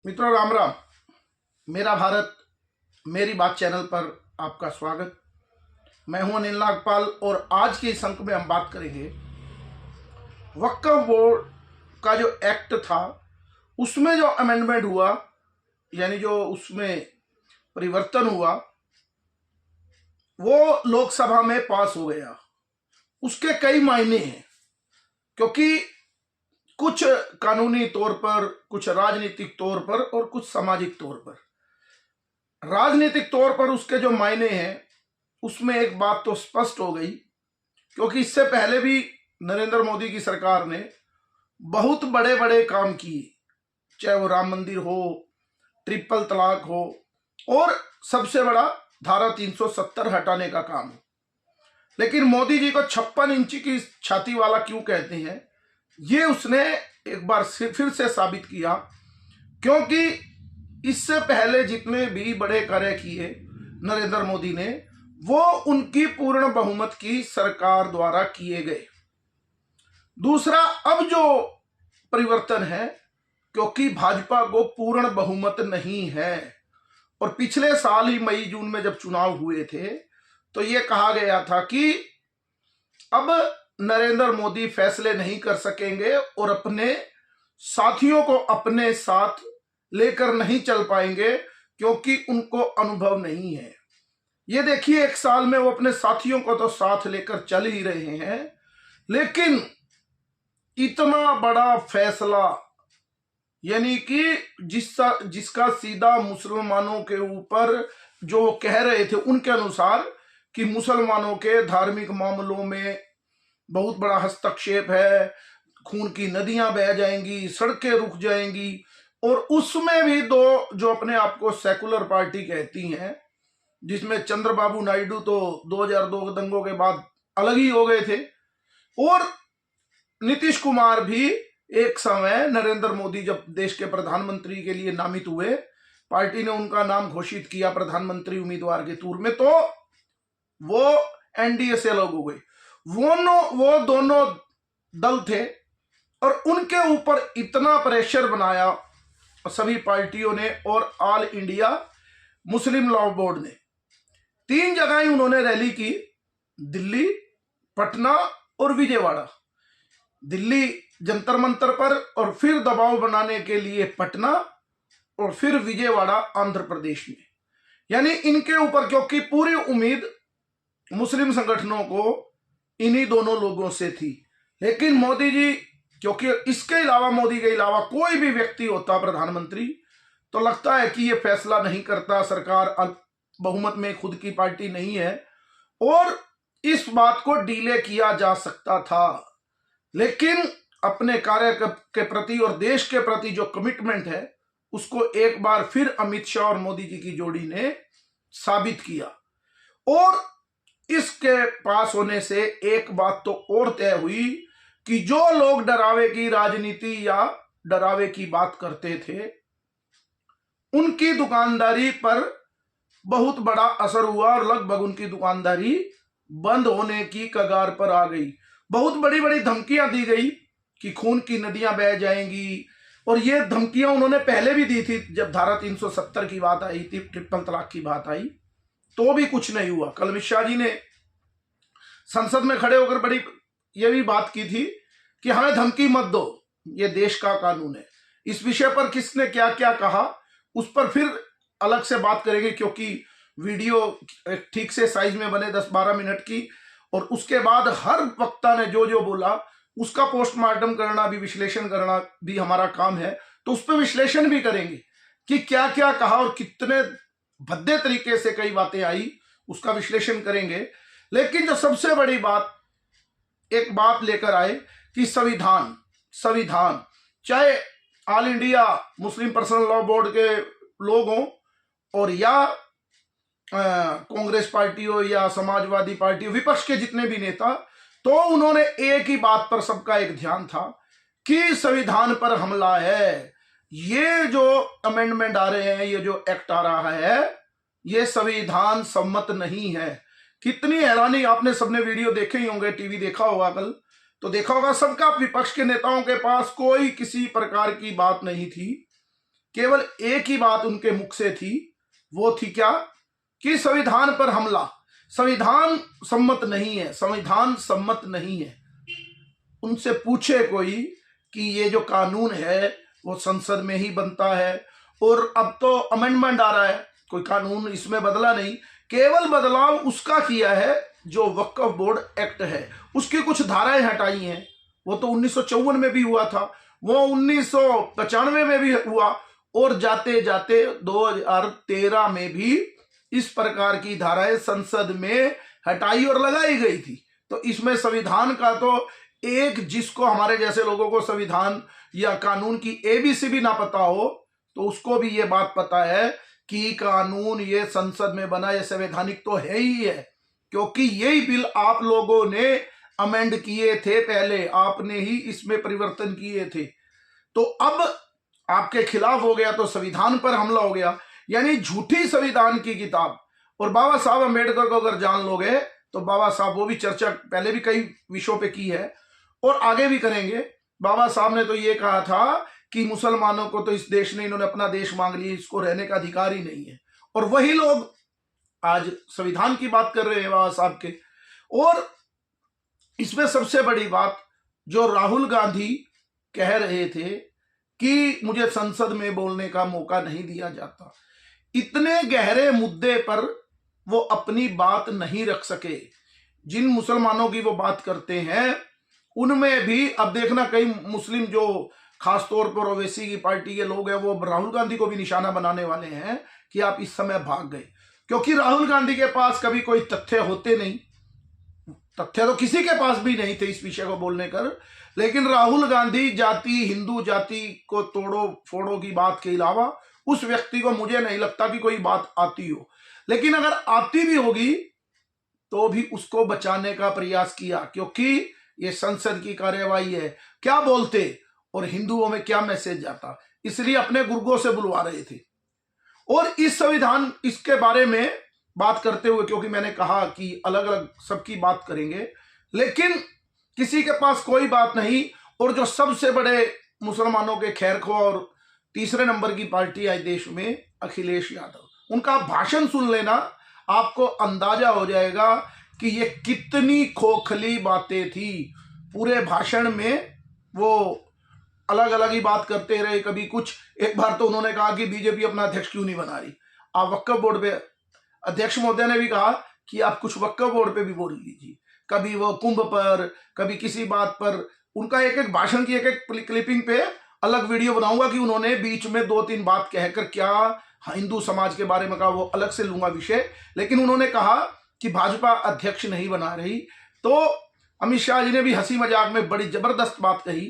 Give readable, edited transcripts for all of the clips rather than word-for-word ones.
मित्रों, राम राम। मेरा भारत मेरी बात चैनल पर आपका स्वागत। मैं हूं अनिल नागपाल और आज के इस अंक में हम बात करेंगे वक्फ बोर्ड का जो एक्ट था उसमें जो अमेंडमेंट हुआ, यानी जो उसमें परिवर्तन हुआ, वो लोकसभा में पास हो गया। उसके कई मायने हैं, क्योंकि कुछ कानूनी तौर पर, कुछ राजनीतिक तौर पर और कुछ सामाजिक तौर पर। राजनीतिक तौर पर उसके जो मायने हैं उसमें एक बात तो स्पष्ट हो गई, क्योंकि इससे पहले भी नरेंद्र मोदी की सरकार ने बहुत बड़े बड़े काम किए, चाहे वो राम मंदिर हो, ट्रिपल तलाक हो, और सबसे बड़ा धारा 370 हटाने का काम हो। लेकिन मोदी जी को 56 इंच की छाती वाला क्यों कहते हैं, ये उसने एक बार फिर से साबित किया। क्योंकि इससे पहले जितने भी बड़े कार्य किए नरेंद्र मोदी ने, वो उनकी पूर्ण बहुमत की सरकार द्वारा किए गए। दूसरा, अब जो परिवर्तन है, क्योंकि भाजपा को पूर्ण बहुमत नहीं है, और पिछले साल ही मई जून में जब चुनाव हुए थे तो ये कहा गया था कि अब नरेंद्र मोदी फैसले नहीं कर सकेंगे और अपने साथियों को अपने साथ लेकर नहीं चल पाएंगे, क्योंकि उनको अनुभव नहीं है। ये देखिए, एक साल में वो अपने साथियों को तो साथ लेकर चल ही रहे हैं, लेकिन इतना बड़ा फैसला, यानी कि जिसका सीधा मुसलमानों के ऊपर, जो वो कह रहे थे उनके अनुसार कि मुसलमानों के धार्मिक मामलों में बहुत बड़ा हस्तक्षेप है, खून की नदियां बह जाएंगी, सड़कें रुक जाएंगी, और उसमें भी दो जो अपने आप को सेकुलर पार्टी कहती हैं, जिसमें चंद्रबाबू नायडू तो 2002 दंगों के बाद अलग ही हो गए थे, और नीतीश कुमार भी एक समय नरेंद्र मोदी जब देश के प्रधानमंत्री के लिए नामित हुए, पार्टी ने उनका नाम घोषित किया प्रधानमंत्री उम्मीदवार के तौर में, तो वो एनडीए से अलग हो गए। वो दोनों दल थे, और उनके ऊपर इतना प्रेशर बनाया सभी पार्टियों ने, और all India Muslim law board ने 3 जगह ही उन्होंने रैली की, दिल्ली, पटना और विजयवाड़ा। दिल्ली जंतर मंतर पर, और फिर दबाव बनाने के लिए पटना, और फिर विजयवाड़ा आंध्र प्रदेश में। यानी इनके ऊपर, क्योंकि पूरी उम्मीद मुस्लिम संगठनों को इन्हीं दोनों लोगों से थी। लेकिन मोदी जी, क्योंकि इसके अलावा, मोदी के अलावा कोई भी व्यक्ति होता प्रधानमंत्री, तो लगता है कि ये फैसला नहीं करता, सरकार बहुमत में खुद की पार्टी नहीं है, और इस बात को डिले किया जा सकता था। लेकिन अपने कार्य के प्रति और देश के प्रति जो कमिटमेंट है, उसको एक बार फिर अमित शाह और मोदी जी की जोड़ी ने साबित किया। और इसके पास होने से एक बात तो और तय हुई कि जो लोग डरावे की राजनीति या डरावे की बात करते थे, उनकी दुकानदारी पर बहुत बड़ा असर हुआ, और लगभग उनकी दुकानदारी बंद होने की कगार पर आ गई। बहुत बड़ी बड़ी धमकियां दी गई कि खून की नदियां बह जाएंगी, और ये धमकियां उन्होंने पहले भी दी थी। जब धारा 370 की बात आई थी, ट्रिपल तलाक की बात आई, तो भी कुछ नहीं हुआ। कल अमित शाह जी ने संसद में खड़े होकर बड़ी ये भी बात की थी कि हमें धमकी मत दो, ये देश का कानून है। इस विषय पर किसने क्या क्या कहा, उस पर फिर अलग से बात करेंगे, क्योंकि वीडियो ठीक से साइज में बने 10-12 मिनट की, और उसके बाद हर वक्ता ने जो जो बोला उसका पोस्टमार्टम करना भी, विश्लेषण करना भी हमारा काम है। तो उस पर विश्लेषण भी करेंगे कि क्या क्या कहा और कितने भद्दे तरीके से कई बातें आई, उसका विश्लेषण करेंगे। लेकिन जो सबसे बड़ी बात, एक बात लेकर आए कि संविधान चाहे all India Muslim personal law board के लोग हों, और या कांग्रेस पार्टी हो या समाजवादी पार्टी हो, विपक्ष के जितने भी नेता, तो उन्होंने एक ही बात पर सबका एक ध्यान था कि संविधान पर हमला है। ये जो अमेंडमेंट आ रहे हैं, ये जो एक्ट आ रहा है, ये संविधान सम्मत नहीं है। कितनी हैरानी, आपने सबने वीडियो देखे ही होंगे, टीवी देखा होगा, कल तो देखा होगा, सबका विपक्ष के नेताओं के पास कोई किसी प्रकार की बात नहीं थी केवल एक ही बात उनके मुख से थी, वो थी क्या कि संविधान पर हमला संविधान सम्मत नहीं है, संविधान सम्मत नहीं है। उनसे पूछे कोई कि ये जो कानून है वो संसद में ही बनता है, और अब तो अमेंडमेंट आ रहा है, कोई कानून इसमें बदला नहीं, केवल बदलाव उसका किया है जो वक्फ बोर्ड एक्ट है, उसकी कुछ धाराएं हटाई हैं। वो तो 1954 में भी हुआ था, वो 1995 में भी हुआ, और जाते जाते 2013 में भी इस प्रकार की धाराएं संसद में हटाई और लगाई गई थी। तो इसमें संविधान का तो एक, जिसको हमारे जैसे लोगों को संविधान या कानून की एबीसी भी ना पता हो, तो उसको भी ये बात पता है कि कानून ये संसद में बना, ये संवैधानिक तो है ही है, क्योंकि यही बिल आप लोगों ने अमेंड किए थे, पहले आपने ही इसमें परिवर्तन किए थे। तो अब आपके खिलाफ हो गया तो संविधान पर हमला हो गया, यानी झूठी संविधान की किताब। और बाबा साहब अम्बेडकर को अगर जान लोगे तो बाबा साहब, वो भी चर्चा पहले भी कई विषयों पे की है और आगे भी करेंगे। बाबा साहब ने तो ये कहा था कि मुसलमानों को तो इस देश ने, इन्होंने अपना देश मांग लिया, इसको रहने का अधिकार ही नहीं है, और वही लोग आज संविधान की बात कर रहे हैं बाबा साहब के। और इसमें सबसे बड़ी बात जो राहुल गांधी कह रहे थे कि मुझे संसद में बोलने का मौका नहीं दिया जाता, इतने गहरे मुद्दे पर वो अपनी बात नहीं रख सके। जिन मुसलमानों की वो बात करते हैं उनमें भी अब देखना, कई मुस्लिम जो खासतौर पर ओवैसी की पार्टी के लोग हैं, वो राहुल गांधी को भी निशाना बनाने वाले हैं कि आप इस समय भाग गए, क्योंकि राहुल गांधी के पास कभी कोई तथ्य होते नहीं, तथ्य तो किसी के पास भी नहीं थे इस विषय को बोलने कर। लेकिन राहुल गांधी जाति, हिंदू जाति को तोड़ो फोड़ो की बात के अलावा उस व्यक्ति को मुझे नहीं लगता कि कोई बात आती हो, लेकिन अगर आती भी होगी तो भी उसको बचाने का प्रयास किया, क्योंकि ये संसद की कार्यवाही है, क्या बोलते और हिंदुओं में क्या मैसेज जाता, इसलिए अपने गुर्गों से बुलवा रहे थे। और इस संविधान, इसके बारे में बात करते हुए, क्योंकि मैंने कहा कि अलग अलग सबकी बात करेंगे, लेकिन किसी के पास कोई बात नहीं, और जो सबसे बड़े मुसलमानों के खैरख्वाह और तीसरे नंबर की पार्टी है देश में, अखिलेश यादव, उनका भाषण सुन लेना, आपको अंदाजा हो जाएगा कि ये कितनी खोखली बातें थी। पूरे भाषण में वो अलग अलग ही बात करते रहे, कभी कुछ, एक बार तो उन्होंने कहा कि बीजेपी अपना अध्यक्ष क्यों नहीं बना रही। आप वक्फ बोर्ड पे, अध्यक्ष महोदय ने भी कहा कि आप कुछ वक्फ बोर्ड पे भी बोल लीजिए, कभी वो कुंभ पर, कभी किसी बात पर। उनका एक एक भाषण की एक एक क्लिपिंग पे अलग वीडियो बनाऊंगा कि उन्होंने बीच में 2-3 बात कहकर क्या हिंदू समाज के बारे में कहा, वो अलग से लूंगा विषय। लेकिन उन्होंने कहा कि भाजपा अध्यक्ष नहीं बना रही, तो अमित शाह जी ने भी हंसी मजाक में बड़ी जबरदस्त बात कही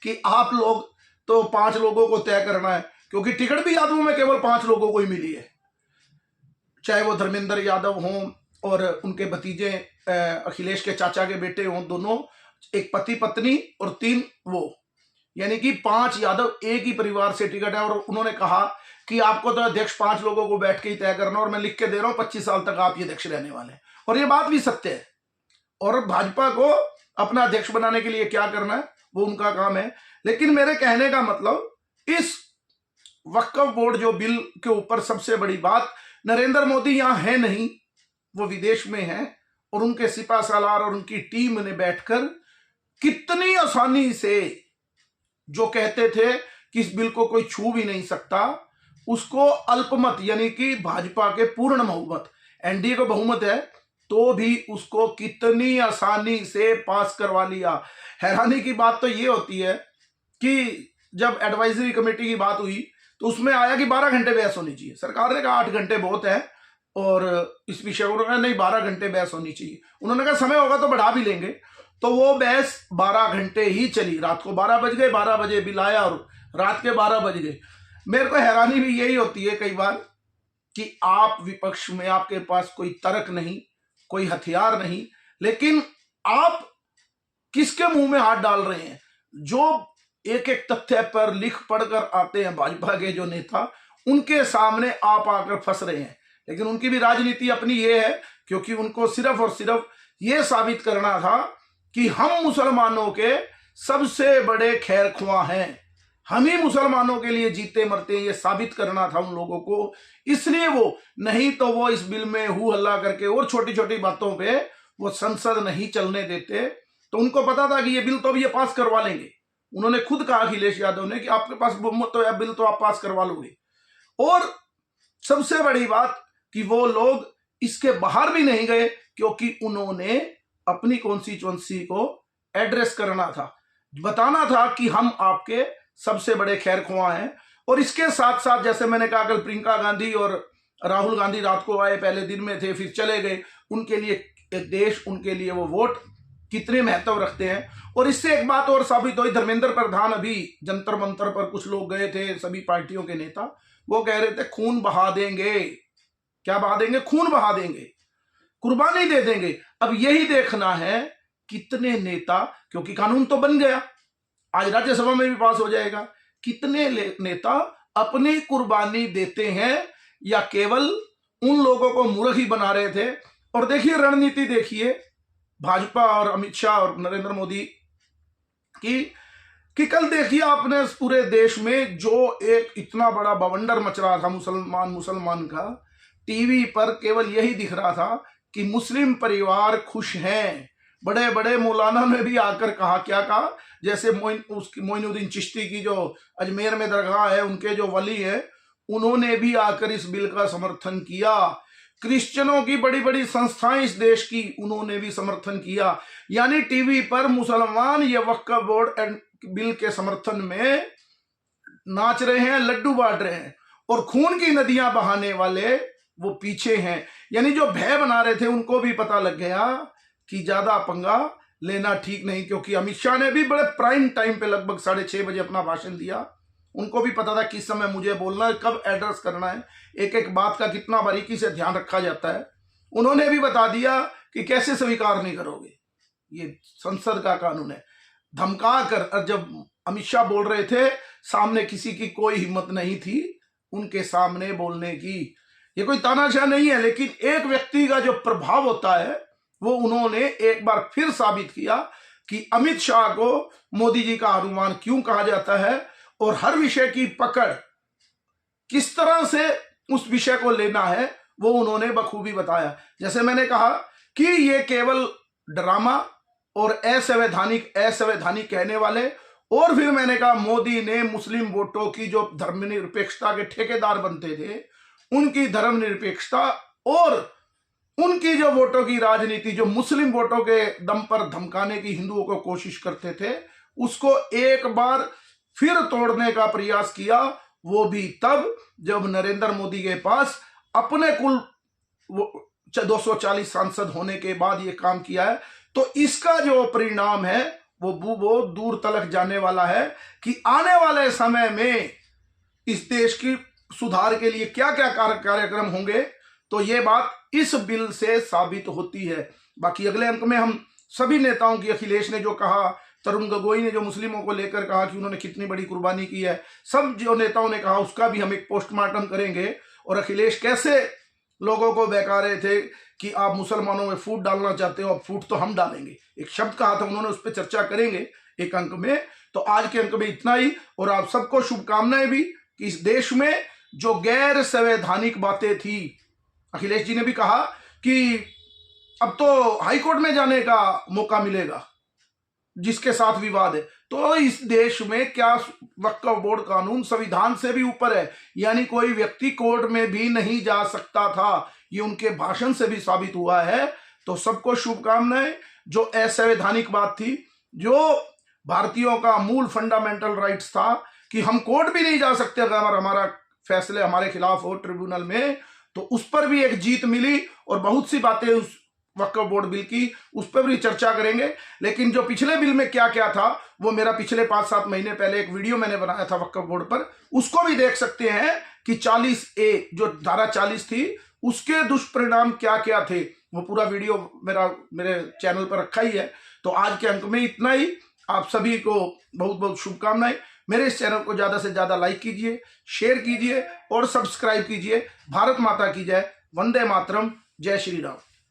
कि आप लोग तो 5 लोगों को तय करना है, क्योंकि टिकट भी यादवों में केवल 5 लोगों को ही मिली है, चाहे वो धर्मेंद्र यादव हों और उनके भतीजे अखिलेश के चाचा के बेटे हों, दोनों, एक पति पत्नी और 3 वो, यानी कि 5 यादव एक ही परिवार से टिकट है। और उन्होंने कहा कि आपको तो अध्यक्ष 5 लोगों को बैठ के ही तय करना, और मैं लिख के दे रहा हूं 25 साल तक आप ये अध्यक्ष रहने वाले हैं। और ये बात भी सत्य है। और भाजपा को अपना अध्यक्ष बनाने के लिए क्या करना है वो उनका काम है। लेकिन मेरे कहने का मतलब, इस वक्फ बोर्ड जो बिल के ऊपर सबसे बड़ी बात, नरेंद्र मोदी यहां है नहीं, वो विदेश में हैं, और उनके सिपा सालार और उनकी टीम ने बैठकर कितनी आसानी से, जो कहते थे कि इस बिल को कोई छू भी नहीं सकता, उसको अल्पमत, यानी कि भाजपा के पूर्ण बहुमत, एनडीए को बहुमत है, तो भी उसको कितनी आसानी से पास करवा लिया। हैरानी की बात तो ये होती है कि जब एडवाइजरी कमेटी की बात हुई तो उसमें आया कि 12 घंटे बहस होनी चाहिए। सरकार ने कहा 8 घंटे बहुत है, और इस विषय को नहीं 12 घंटे बहस होनी चाहिए। उन्होंने कहा समय होगा तो बढ़ा भी लेंगे, तो वो बहस 12 घंटे ही चली। रात को 12 बज गए, 12 बजे बिल आया और रात के 12 बज गए। मेरे को हैरानी भी यही होती है कई बार कि आप विपक्ष में, आपके पास कोई तर्क नहीं, कोई हथियार नहीं, लेकिन आप किसके मुंह में हाथ डाल रहे हैं। जो एक एक तथ्य पर लिख पढ़कर आते हैं भाजपा के जो नेता, उनके सामने आप आकर फंस रहे हैं। लेकिन उनकी भी राजनीति अपनी ये है, क्योंकि उनको सिर्फ और सिर्फ ये साबित करना था कि हम मुसलमानों के सबसे बड़े खैरख्वाह हैं, हम ही मुसलमानों के लिए जीते मरते हैं, ये साबित करना था उन लोगों को। इसलिए वो नहीं तो वो इस बिल में हु हल्ला करके और छोटी छोटी बातों पे वो संसद नहीं चलने देते। तो उनको पता था कि ये बिल तो अब ये पास करवा लेंगे। उन्होंने खुद कहा अखिलेश यादव ने कि आपके पास बहुमत तो है, बिल तो आप पास करवा लोगे। और सबसे बड़ी बात कि वो लोग इसके बाहर भी नहीं गए, क्योंकि उन्होंने अपनी कॉन्स्टिट्यूएंसी को एड्रेस करना था, बताना था कि हम आपके सबसे बड़े खैर ख्वाह हैं। और इसके साथ साथ जैसे मैंने कहा, कल प्रियंका गांधी और राहुल गांधी रात को आए, पहले दिन में थे फिर चले गए। उनके लिए एक देश, उनके लिए वो वोट कितने महत्व रखते हैं। और इससे एक बात और साबित हुई, धर्मेंद्र प्रधान अभी जंतर मंतर पर कुछ लोग गए थे, सभी पार्टियों के नेता, वो कह रहे थे खून बहा देंगे। क्या बहा देंगे? खून बहा देंगे, कुर्बानी दे देंगे। अब यही देखना है कितने नेता, क्योंकि कानून तो बन गया, आज राज्यसभा में भी पास हो जाएगा, कितने नेता अपनी कुर्बानी देते हैं या केवल उन लोगों को मूर्ख ही बना रहे थे। और देखिए रणनीति, देखिए भाजपा और अमित शाह और नरेंद्र मोदी की कि कल देखिए आपने पूरे देश में जो एक इतना बड़ा बवंडर मच रहा था मुसलमान का, टीवी पर केवल यही दिख रहा था कि मुस्लिम परिवार खुश हैं। बड़े बड़े मौलाना ने भी आकर कहा, क्या कहा, जैसे मोइनुद्दीन चिश्ती की जो अजमेर में दरगाह है, उनके जो वली है, उन्होंने भी आकर इस बिल का समर्थन किया। क्रिश्चियनों की बड़ी बड़ी संस्थाएं इस देश की, उन्होंने भी समर्थन किया। यानी टीवी पर मुसलमान ये वक्फ बोर्ड एंड बिल के समर्थन में नाच रहे हैं, लड्डू बांट रहे हैं, और खून की नदियां बहाने वाले वो पीछे हैं। यानी जो भय बना रहे थे उनको भी पता लग गया कि ज्यादा पंगा लेना ठीक नहीं, क्योंकि अमित शाह ने भी बड़े प्राइम टाइम पे लगभग 6:30 बजे अपना भाषण दिया। उनको भी पता था किस समय मुझे बोलना है, कब एड्रेस करना है, एक एक बात का कितना बारीकी से ध्यान रखा जाता है। उन्होंने भी बता दिया कि कैसे स्वीकार नहीं करोगे, ये संसद का कानून है। धमका कर, जब अमित शाह बोल रहे थे, सामने किसी की कोई हिम्मत नहीं थी उनके सामने बोलने की। ये कोई तानाशाह नहीं है, लेकिन एक व्यक्ति का जो प्रभाव होता है वो उन्होंने एक बार फिर साबित किया कि अमित शाह को मोदी जी का हनुमान क्यों कहा जाता है, और हर विषय की पकड़ किस तरह से उस विषय को लेना है वो उन्होंने बखूबी बताया। जैसे मैंने कहा कि ये केवल ड्रामा और असंवैधानिक कहने वाले, और फिर मैंने कहा मोदी ने मुस्लिम वोटों की जो धर्मनिरपेक्षता के ठेकेदार बनते थे, उनकी धर्मनिरपेक्षता और उनकी जो वोटों की राजनीति, जो मुस्लिम वोटों के दम पर धमकाने की हिंदुओं को कोशिश करते थे, उसको एक बार फिर तोड़ने का प्रयास किया। वो भी तब जब नरेंद्र मोदी के पास अपने कुल 240 सांसद होने के बाद ये काम किया है। तो इसका जो परिणाम है वो दूर तलक जाने वाला है कि आने वाले समय में इस देश की सुधार के लिए क्या क्या कार्यक्रम होंगे। तो ये बात इस बिल से साबित होती है। बाकी अगले अंक में हम सभी नेताओं की, अखिलेश ने जो कहा, तरुण गोगोई ने जो मुस्लिमों को लेकर कहा कि उन्होंने कितनी बड़ी कुर्बानी की है, सब जो नेताओं ने कहा उसका भी हम एक पोस्टमार्टम करेंगे। और अखिलेश कैसे लोगों को बहका रहे थे कि आप मुसलमानों में फूट डालना चाहते हो, अब फूट तो हम डालेंगे, एक शब्द कहा था उन्होंने, उस पर चर्चा करेंगे एक अंक में। तो आज के अंक में इतना ही, और आप सबको शुभकामनाएं भी कि इस देश में जो गैर संवैधानिक बातें थी, अखिलेश जी ने भी कहा कि अब तो हाईकोर्ट में जाने का मौका मिलेगा जिसके साथ विवाद है। तो इस देश में क्या वक्फ बोर्ड कानून संविधान से भी ऊपर है, यानी कोई व्यक्ति कोर्ट में भी नहीं जा सकता था, ये उनके भाषण से भी साबित हुआ है। तो सबको शुभकामनाएं। जो असंवैधानिक बात थी, जो भारतीयों का मूल फंडामेंटल राइट्स था कि हम कोर्ट भी नहीं जा सकते अगर हमारा फैसले हमारे खिलाफ हो ट्रिब्यूनल में, तो उस पर भी एक जीत मिली। और बहुत सी बातें उस वक्फ बोर्ड बिल की, उस पर भी चर्चा करेंगे। लेकिन जो पिछले बिल में क्या क्या था, वो मेरा पिछले 5-7 महीने पहले एक वीडियो मैंने बनाया था वक्फ बोर्ड पर, उसको भी देख सकते हैं कि 40A जो धारा 40 थी उसके दुष्परिणाम क्या क्या थे। वो पूरा वीडियो मेरे चैनल पर रखा ही है। तो आज के अंक में इतना ही। आप सभी को बहुत बहुत शुभकामनाएं। मेरे इस चैनल को ज्यादा से ज्यादा लाइक कीजिए, शेयर कीजिए और सब्सक्राइब कीजिए। भारत माता की जय। वंदे मातरम। जय श्री राम।